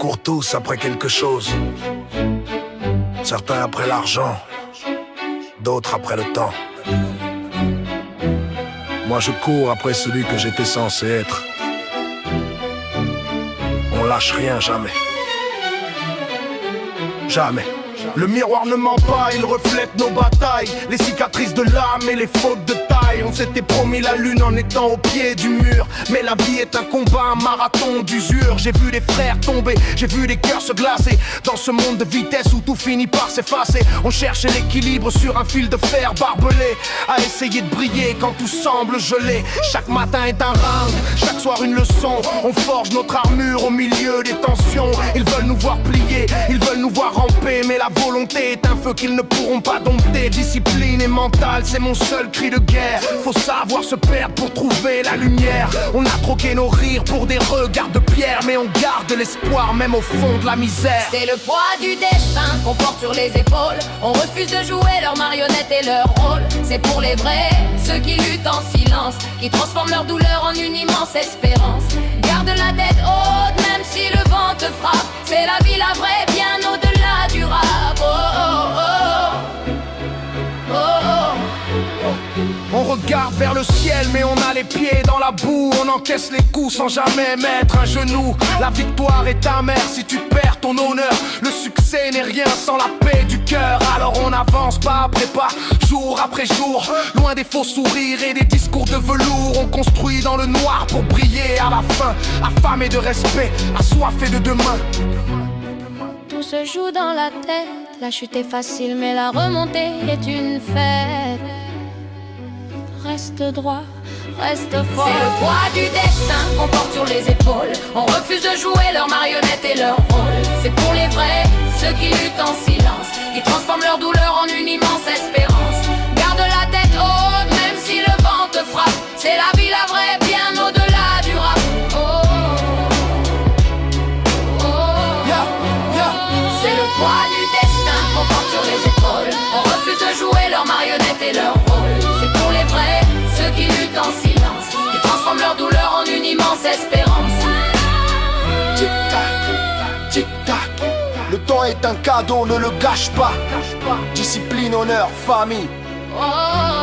courent tous après quelque chose. Certains après l'argent, d'autres après le temps. Moi je cours après celui que j'étais censé être. On lâche rien jamais. Jamais. Le miroir ne ment pas, il reflète nos batailles, les cicatrices de l'âme et les fautes de taille. On s'était promis la lune en étant au pied du mur, mais la vie est un combat, un marathon d'usure. J'ai vu des frères tomber, j'ai vu des cœurs se glacer dans ce monde de vitesse où tout finit par s'effacer. On cherche l'équilibre sur un fil de fer barbelé, à essayer de briller quand tout semble gelé. Chaque matin est un round, chaque soir une leçon. On forge notre armure au milieu des tensions. Ils veulent nous voir plier, ils veulent nous voir ramper, mais la volonté est un feu qu'ils ne pourront pas dompter. Discipline et mentale, c'est mon seul cri de guerre. Faut savoir se perdre pour trouver la lumière. On a troqué nos rires pour des regards de pierre, mais on garde l'espoir même au fond de la misère. C'est le poids du destin qu'on porte sur les épaules. On refuse de jouer leurs marionnettes et leur rôle. C'est pour les vrais, ceux qui luttent en silence, qui transforment leur douleur en une immense espérance. Garde la tête haute même si le vent te frappe. C'est la vie la vraie, bien au-delà du rap. Oh, oh, oh. Oh, oh. On regarde vers le ciel mais on a les pieds dans la boue. On encaisse les coups sans jamais mettre un genou. La victoire est amère si tu perds ton honneur. Le succès n'est rien sans la paix du cœur. Alors on avance pas après pas, jour après jour, loin des faux sourires et des discours de velours. On construit dans le noir pour briller à la fin, affamé de respect, assoiffé de demain. Tout se joue dans la tête. La chute est facile mais la remontée est une fête. Reste droit, reste fort. C'est le poids du destin qu'on porte sur les épaules. On refuse de jouer leurs marionnettes et leur rôle. C'est pour les vrais, ceux qui luttent en silence, qui transforment leur douleur en une immense espérance. Garde la tête haute même si le vent te frappe. C'est la vie la vraie, bien au-delà du rap. Oh, oh, oh. C'est le poids du destin qu'on porte sur les épaules. On refuse de jouer leurs marionnettes et leur rôle. C'est pour les vrais, ceux qui luttent en silence, qui transforment leur douleur en une immense espérance. Tic-tac, tic-tac. Le temps est un cadeau, ne le gâche pas. Discipline, honneur, famille. Oh.